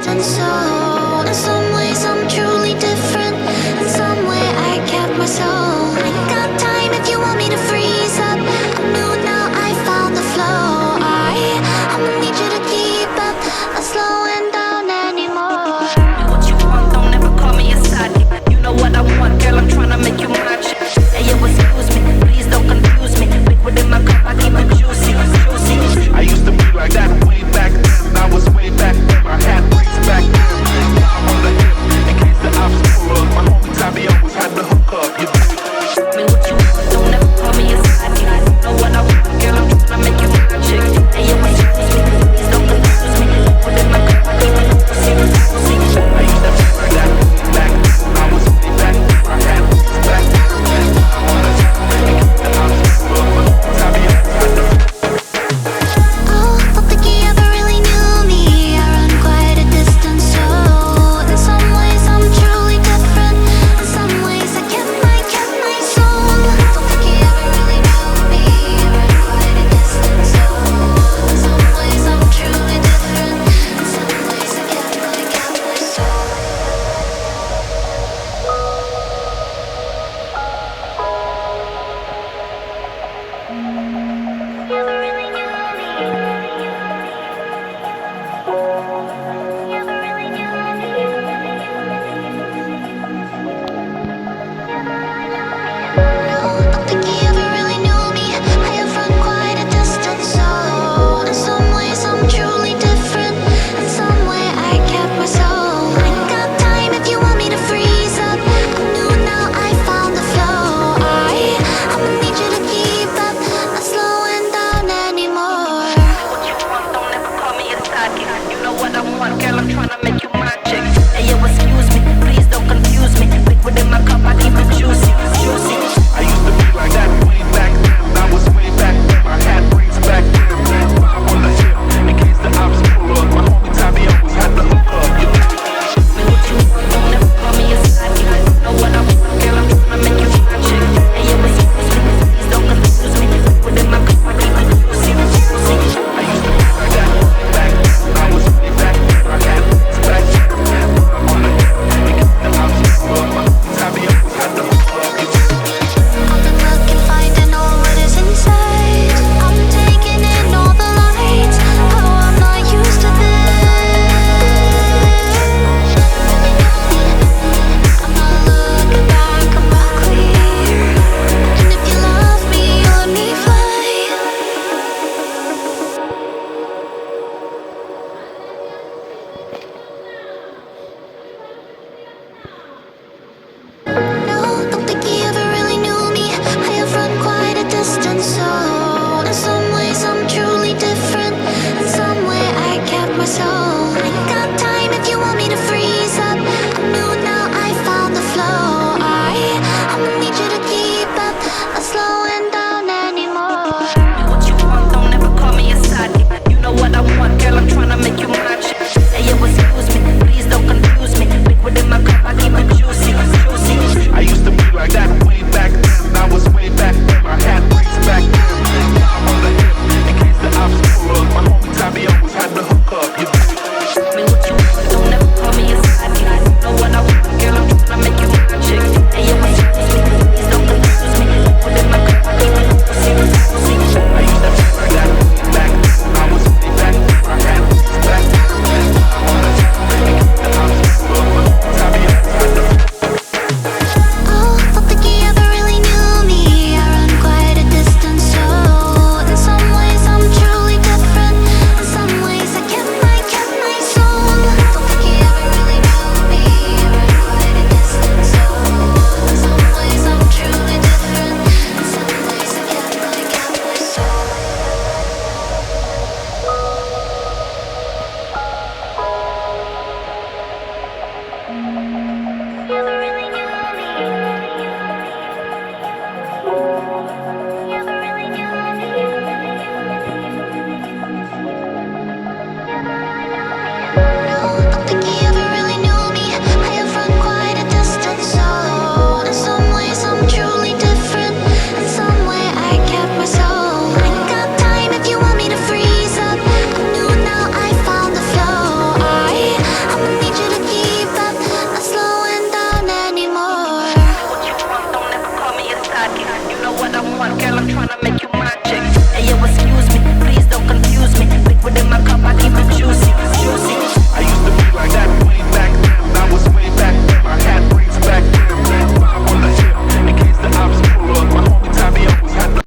distant soul. In some ways I'm truly different, in some way I kept my soul. I got time if you want me to freeze up. I'm new now, I found the flow. I'ma need you to keep up, not slowing down anymore. Do what you want, don't ever call me a side. You know what I want, girl, I'm tryna make you mine. Hey, yo, excuse me, please don't confuse me. Liquid in my cup, I keep it juicy, juicy. I used to be like that way back then. I was way back then. I had braids back then. On the hip, in case the obstacle. My homie Tabby always had the hook up. You me what you want, don't ever call me a side. You know what I want, girl, I'm tryna make you mine. Hey, yo, excuse me, please don't confuse me. Liquid in my cup, I keep it juicy, juicy. I used to be like that way back then. I was way back then. I had braids back then. On the hip, in case the obstacle. My homie Tabby always had the hook up. Oh, don't think he ever really knew me. I run quite a distance, so in some ways I'm truly different. In some ways I kept my soul. Don't think he ever really knew me. I run quite a distance, so in some ways I'm truly different. In some ways I kept my soul. Never really knew me. Never really knew me. No, don't think he ever really knew me. I have run quite a distance, so in some ways I'm truly different. In some way I kept my soul. I got time if you want me to freeze up. I'm new now, I found the flow. I'ma need you to keep up, not slowing down anymore. What you want, don't ever call me a side. You know what I want, girl, I'm tryna make you mine. Hey, yo, excuse me, please don't confuse me. Liquid in my cup, I keep it juicy, juicy. I used to be like that way back then. I was way back then. I had braids back then. On the hip, in case the obstacle. My homie Tabby always had the hook up. You Me what you want, don't ever call me a side. You know what I want, girl, I'm tryna make you mine. Hey, yo, excuse me, please don't confuse me. Liquid in my cup, I keep it juicy, juicy. I used to be like that way back then. I was way back then. I had braids back then. On the hip, in case the obstacle. My homie Tabby always had the hook up. I've been looking, finding all what is inside. I'm taking in all the lights. Oh, I'm not used to this. I'm not looking back, I'm not clear. And if you love me, you let me fly. No, don't think he ever really knew me. I have run quite a distance, so in some ways I'm truly different. In some way I kept my soul. I got time if you want me to freeze up. I'm new now, I found the flow. I'ma need you to keep up, not slowing down anymore. Do what you want, don't ever call me a side. You know what I want, girl, I'm tryna make you mine. Hey, yo, excuse me, please don't confuse me. Liquid in my cup, I keep it juicy, juicy. I used to be like that way back then. I was way back then. I had braids back then. On the hip, in case the obstacle. My homie Tabby always had the hook up. You tryna make